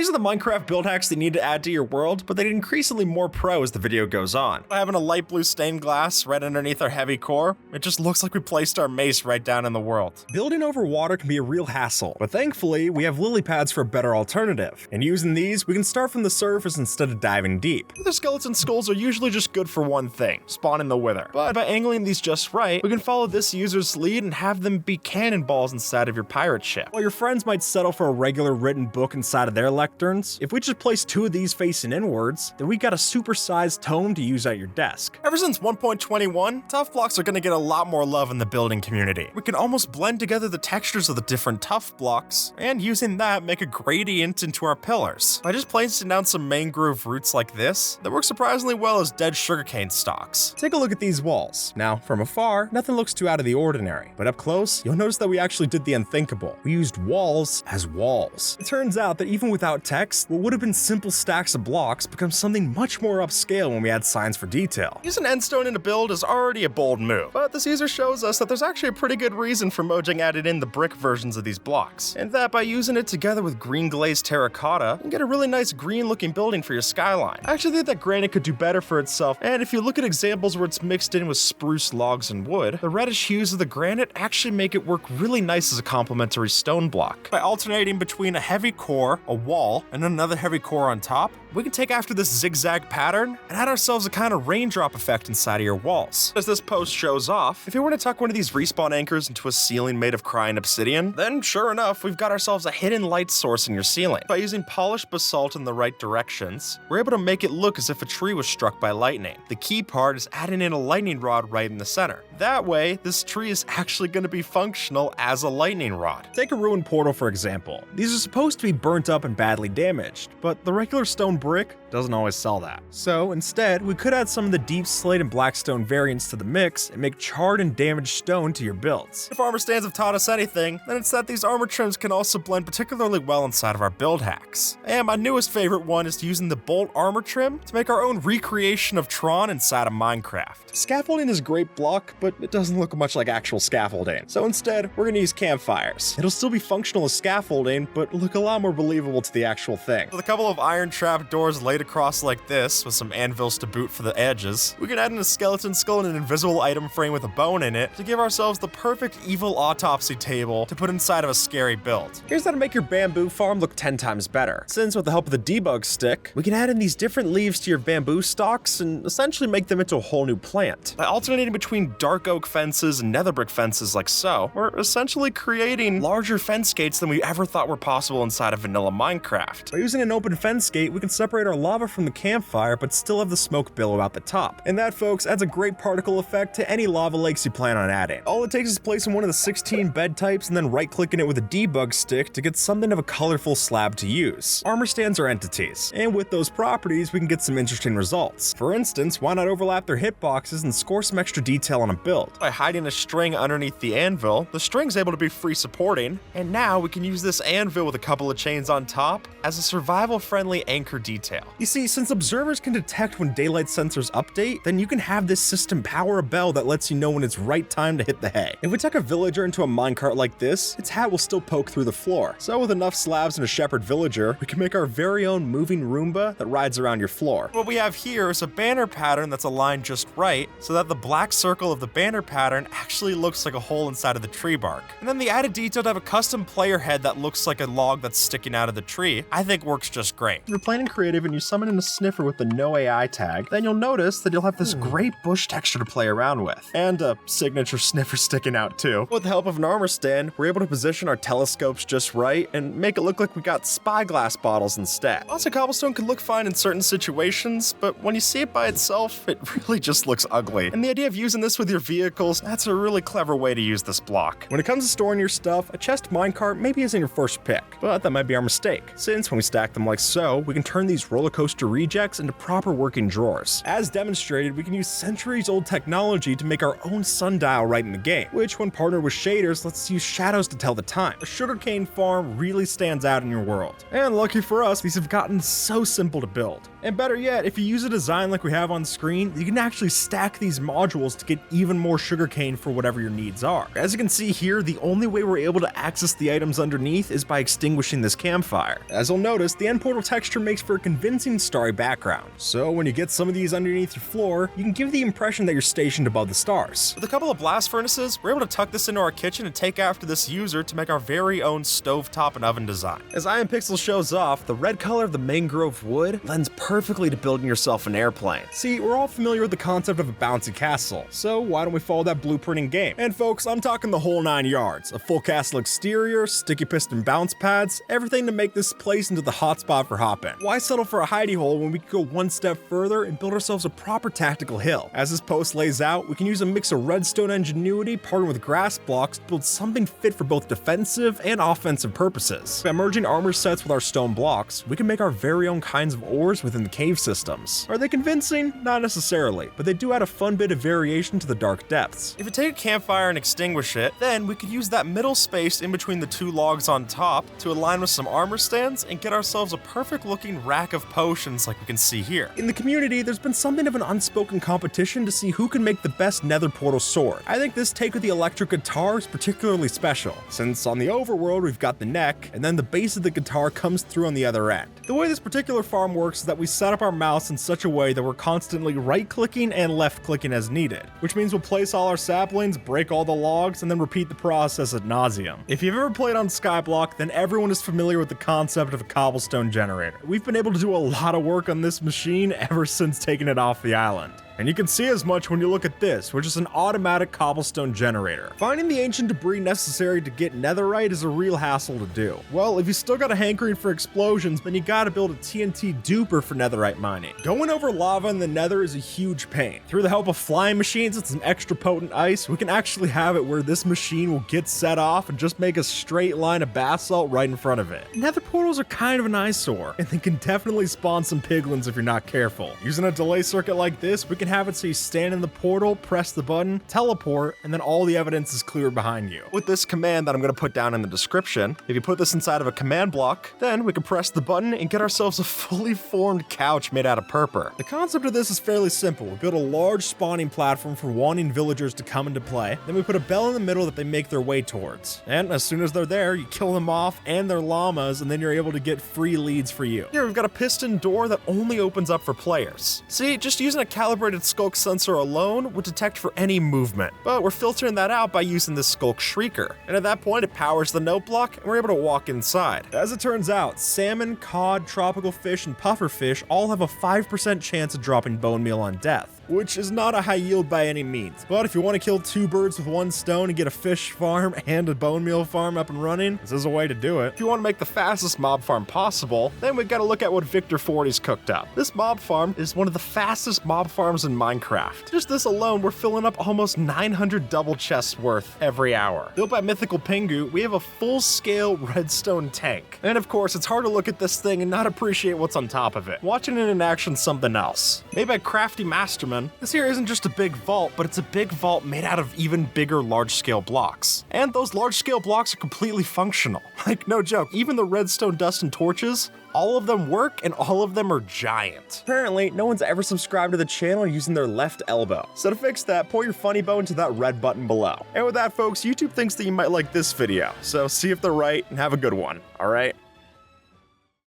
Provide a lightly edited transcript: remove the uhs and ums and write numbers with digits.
These are the Minecraft build hacks that you need to add to your world, but they get increasingly more pro as the video goes on. By having a light blue stained glass right underneath our heavy core, it just looks like we placed our mace right down in the world. Building over water can be a real hassle, but thankfully we have lily pads for a better alternative. And using these, we can start from the surface instead of diving deep. The skeleton skulls are usually just good for one thing, spawning the wither. But by angling these just right, we can follow this user's lead and have them be cannonballs inside of your pirate ship. While your friends might settle for a regular written book inside of their lecterns, if we just place 2 of these facing inwards, then we got a super-sized tome to use at your desk. Ever since 1.21, tough blocks are going to get a lot more love in the building community. We can almost blend together the textures of the different tough blocks, and using that make a gradient into our pillars. By just placing down some mangrove roots like this, that work surprisingly well as dead sugarcane stalks. Take a look at these walls. Now, from afar, nothing looks too out of the ordinary, but up close, you'll notice that we actually did the unthinkable. We used walls as walls. It turns out that even without text, what would have been simple stacks of blocks becomes something much more upscale when we add signs for detail. Using endstone in a build is already a bold move, but this user shows us that there's actually a pretty good reason for Mojang added in the brick versions of these blocks, and that by using it together with green glazed terracotta, you can get a really nice green looking building for your skyline. I actually think that granite could do better for itself, and if you look at examples where it's mixed in with spruce logs and wood, the reddish hues of the granite actually make it work really nice as a complementary stone block. By alternating between a heavy core, a wall, and another heavy core on top, we can take after this zigzag pattern and add ourselves a kind of raindrop effect inside of your walls. As this post shows off, if you were to tuck one of these respawn anchors into a ceiling made of crying obsidian, then sure enough, we've got ourselves a hidden light source in your ceiling. By using polished basalt in the right directions, we're able to make it look as if a tree was struck by lightning. The key part is adding in a lightning rod right in the center. That way, this tree is actually going to be functional as a lightning rod. Take a ruined portal for example. These are supposed to be burnt up and badly damaged, but the regular stone brick doesn't always sell that. So instead, we could add some of the deep slate and blackstone variants to the mix and make charred and damaged stone to your builds. If armor stands have taught us anything, then it's that these armor trims can also blend particularly well inside of our build hacks. And my newest favorite one is using the bolt armor trim to make our own recreation of Tron inside of Minecraft. Scaffolding is a great block, but it doesn't look much like actual scaffolding. So instead, we're gonna use campfires. It'll still be functional as scaffolding, but look a lot more believable to the actual thing. With a couple of iron trap doors laid across like this, with some anvils to boot for the edges, we can add in a skeleton skull and an invisible item frame with a bone in it to give ourselves the perfect evil autopsy table to put inside of a scary build. Here's how to make your bamboo farm look 10 times better. Since with the help of the debug stick, we can add in these different leaves to your bamboo stalks and essentially make them into a whole new plant. By alternating between dark oak fences and nether brick fences like so, we're essentially creating larger fence gates than we ever thought were possible inside of vanilla Minecraft. By using an open fence gate, we can separate our lava from the campfire but still have the smoke billow out the top. And that, folks, adds a great particle effect to any lava lakes you plan on adding. All it takes is placing one of the 16 bed types and then right-clicking it with a debug stick to get something of a colorful slab to use. Armor stands are entities, and with those properties, we can get some interesting results. For instance, why not overlap their hitboxes and score some extra detail on a build? By hiding a string underneath the anvil, the string's able to be free supporting, and now we can use this anvil with a couple of chains on top as a survival-friendly anchor detail. You see, since observers can detect when daylight sensors update, then you can have this system power a bell that lets you know when it's right time to hit the hay. If we tuck a villager into a minecart like this, its hat will still poke through the floor. So with enough slabs and a shepherd villager, we can make our very own moving Roomba that rides around your floor. What we have here is a banner pattern that's aligned just right, so that the black circle of the banner pattern actually looks like a hole inside of the tree bark. And then the added detail to have a custom player head that looks like a log that's sticking out of the tree, I think works just great. If you're playing in creative and you summon in a sniffer with the no AI tag, then you'll notice that you'll have this great bush texture to play around with. And a signature sniffer sticking out too. With the help of an armor stand, we're able to position our telescopes just right and make it look like we got spyglass bottles instead. Lots of cobblestone can look fine in certain situations, but when you see it by itself, it really just looks ugly. And the idea of using this with your vehicles, that's a really clever way to use this block. When it comes to storing your stuff, a chest minecart maybe isn't your first pick, but that might be our mistake, since when we stack them like so, we can turn these roller coaster rejects into proper working drawers. As demonstrated, we can use centuries-old technology to make our own sundial right in the game, which when partnered with shaders lets us use shadows to tell the time. A sugarcane farm really stands out in your world. And lucky for us, these have gotten so simple to build. And better yet, if you use a design like we have on screen, you can actually stack these modules to get even more sugarcane for whatever your needs are. As you can see here, the only way we're able to access the items underneath is by extinguishing this campfire. As you'll notice, the end portal texture makes for a convincing starry background. So when you get some of these underneath your floor, you can give the impression that you're stationed above the stars. With a couple of blast furnaces, we're able to tuck this into our kitchen and take after this user to make our very own stovetop and oven design. As Iron Pixel shows off, the red color of the mangrove wood lends perfectly to building yourself an airplane. See, we're all familiar with the concept of a bouncy castle, so why don't we follow that blueprint in game? And folks, I'm talking the whole 9 yards. A full castle exterior, sticky piston bounce pads, everything to make this place into the hotspot for hopping. Why settle for a hidey hole when we can go one step further and build ourselves a proper tactical hill? As this post lays out, we can use a mix of redstone ingenuity partnered with grass blocks to build something fit for both defensive and offensive purposes. By merging armor sets with our stone blocks, we can make our very own kinds of ores within the cave systems. Are they convincing? Not necessarily, but they do add a fun bit of variation to the dark depths. If you take a campfire and extinguish it, then we could use that middle space in between the two logs on top to align with some armor stands and get ourselves a perfect looking rack of potions like we can see here. In the community, there's been something of an unspoken competition to see who can make the best nether portal sword. I think this take with the electric guitar is particularly special, since on the overworld we've got the neck, and then the base of the guitar comes through on the other end. The way this particular farm works is that we set up our mouse in such a way that we're constantly right-clicking and left-clicking as needed, which means we'll place all our saplings, break all the logs, and then repeat the process ad nauseum. If you've ever played on Skyblock, then everyone is familiar with the concept of a cobblestone generator. We've been able to do a lot of work on this machine ever since taking it off the island. And you can see as much when you look at this, which is an automatic cobblestone generator. Finding the ancient debris necessary to get netherite is a real hassle to do. Well, if you still got a hankering for explosions, then you gotta build a TNT duper for netherite mining. Going over lava in the nether is a huge pain. Through the help of flying machines and some extra potent ice, we can actually have it where this machine will get set off and just make a straight line of basalt right in front of it. Nether portals are kind of an eyesore, and they can definitely spawn some piglins if you're not careful. Using a delay circuit like this, we can have it so you stand in the portal, press the button, teleport, and then all the evidence is cleared behind you. With this command that I'm going to put down in the description, if you put this inside of a command block, then we can press the button and get ourselves a fully formed couch made out of purpur. The concept of this is fairly simple. We build a large spawning platform for wanting villagers to come into play, then we put a bell in the middle that they make their way towards. And as soon as they're there, you kill them off and their llamas, and then you're able to get free leads for you. Here we've got a piston door that only opens up for players. See, just using a calibrated skulk sensor alone would detect for any movement, but we're filtering that out by using this skulk shrieker. And at that point, it powers the note block and we're able to walk inside. As it turns out, salmon, cod, tropical fish, and puffer fish all have a 5% chance of dropping bone meal on death, which is not a high yield by any means. But if you want to kill 2 birds with 1 stone and get a fish farm and a bone meal farm up and running, this is a way to do it. If you want to make the fastest mob farm possible, then we've got to look at what Victor 40's cooked up. This mob farm is one of the fastest mob farms in Minecraft. Just this alone, we're filling up almost 900 double chests worth every hour. Built by Mythical Pingu, we have a full-scale redstone tank. And of course, it's hard to look at this thing and not appreciate what's on top of it. Watching it in action's something else. Made by Crafty Masterman, this here isn't just a big vault, but it's a big vault made out of even bigger large-scale blocks. And those large-scale blocks are completely functional. Like, no joke, even the redstone dust and torches, all of them work and all of them are giant. Apparently, no one's ever subscribed to the channel using their left elbow. So to fix that, pull your funny bone to that red button below. And with that, folks, YouTube thinks that you might like this video, so see if they're right and have a good one, alright?